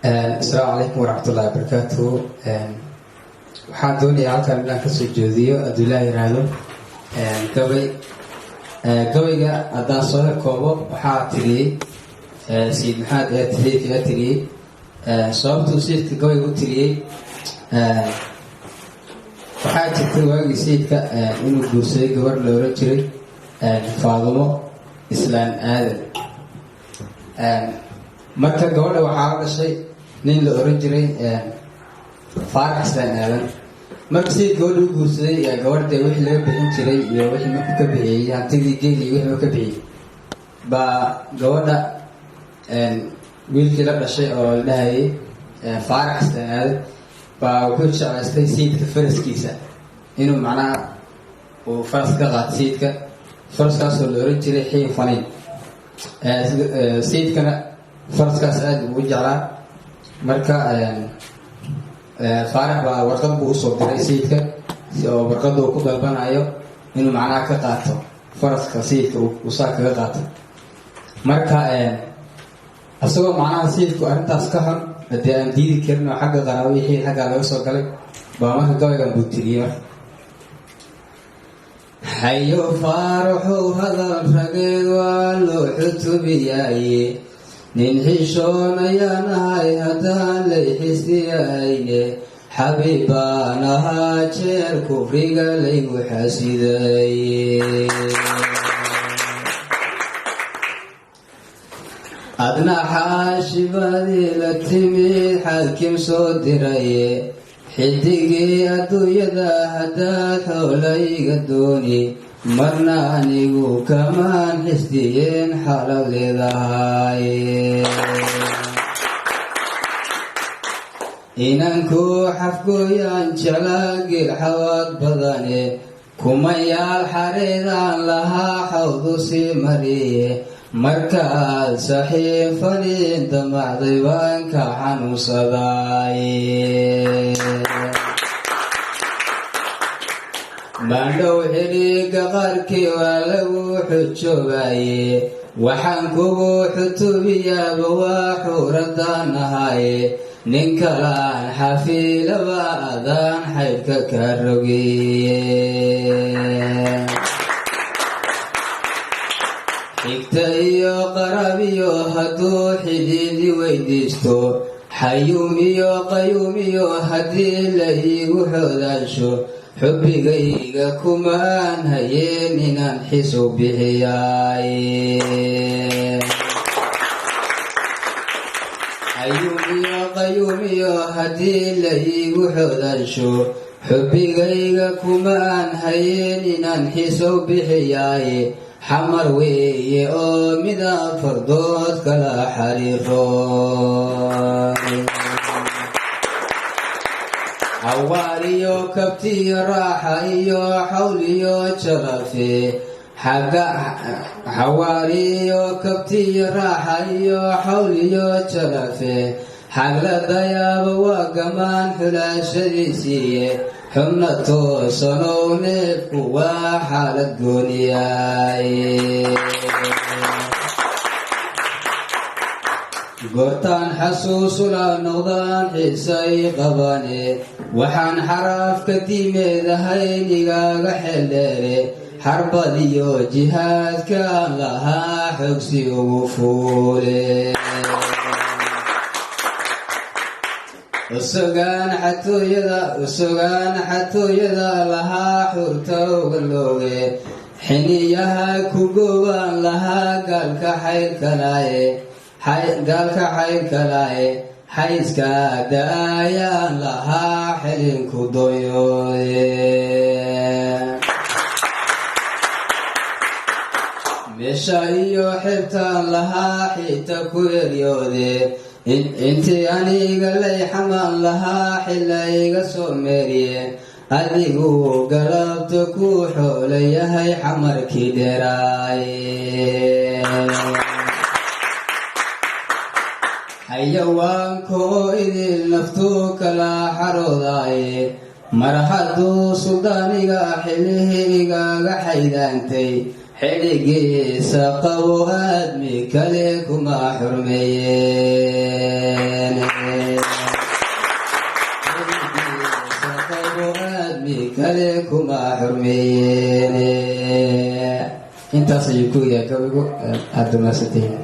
السلام عليكم ورحمة الله وبركاته. waxaan doonayaa halkan inaan ka soo jeediyo haddii la yiraahdo gabayga haddaan soo koobo waxaa tiriyey Sayid Maxamed ee tiriyey sababtuu sayidka gabayga u tiriyey waxaa jirtay waagii sayidka inuu guursaday gabar la oran jiray Faadumo Islaan Aadan. marka gabadha waxaa la dhashay nin la oran jiray Faarax Islaan Aadan. marka sayid gabadha u guursaday gabadha wixii laga bixin jiray iyo wixii markuu ka bixiyey hantidii geeli iyo wixii ka bixiyey baa gabadha wiilkii la dhashay oo la dhahayay Faarax Islaan Aadan baa wuxuu jeclaystay sayidka faraskiisa inuu macnaha uu faras ka qaato sayidka faraskaasoo la oran jiray Xiin Faniin. sayidkana faraskaas aad ugu jeclaa. marka Faarax baa warqad buu usoo diray sayidka si oo warqadda uu ku dalbanayo inuu macnaha ka qaato faraska sayidka uu saa kaga qaato. marka asagoo macnaha sayidku arrintaas ka xun haddii aan diidi karin oo xagga qaraabo wixii xaggaa laga soo galay baa marka gabaygan buu tiriyey. marka hayo faaraxow hadal rageed waa loo xutubiyaaye nin xishoonayaan ahay haddaan lay xisdiyayne xabiib baan ahaa jeer kufriga laygu xasidaye adna xaashibadii la timid xaakim soo diraye xidigii adduunyada haddaad xoolayga dooni marna anigu kamaan xisdiyeen xaalad leedahay inanku xafgooyaan jalaagil xawaad badane kumayaal xareedaan lahaa xawdu sii mariye markaad Xiin Faniin damacday baan ka xanuunsaday maandhow xidhiiga qaarkii waa lagu xujoobaye waxaan kugu xutubiyaaba waa xuuradaan ahaye nin kalaan xafiilaba adaan xaydka ka rogiye xigta iyo qarabiyo hadduu xidhiidi weydiisto xayuumiyo qayuumiyo haddii la iigu xoodaasho xubbigayga kumaan hayeen inaan xisu bixiyaaye xayuumiyo qayuumiyo haddii la iigu xoodaasho xubbigayga kumaan hayeen inaan xisu bixiyaaye xamar weeye oo midab fardood kala xariiro xawaariyo kabtiyo raaxa iyo xawliyo jarafe xawaariyo kabtiyo raaxa iyo xawliyo jarafe xagla dayaaba waa gamaan xulaashadiisiiye xubna toosanow neefku waa xaalad gooniyaaye goortaan xasuusula noqdaan xiisay qabane waxaan xaraafka diimeedahayn igaaga xeldheere xarbad iyo jihaadkaan lahaa xogsi ugu fuule usugaan xatooyada lahaa xurta uga looge xiniyaha ku goobaan lahaa gaalka xaydkalaaye xayska daayaan lahaa xilinku doyooye meesha iyo xirtaan lahaa xiita ku eryoode intii aniga lay xamaan lahaa xilayga soo meeriye adigu galabta ku xoolayahay xamarkii dheeraaye xayawaanka oo idil naftuu kala xaroodaaye mar hadduu suldaaniga xilihinigaga xaydaantay xiligiisa qabo aadmi kale kuma xurmeeyeen kale kuma xurmeeyeen intaas ayuu ku yahay gabaygu aad u mahadsantihiin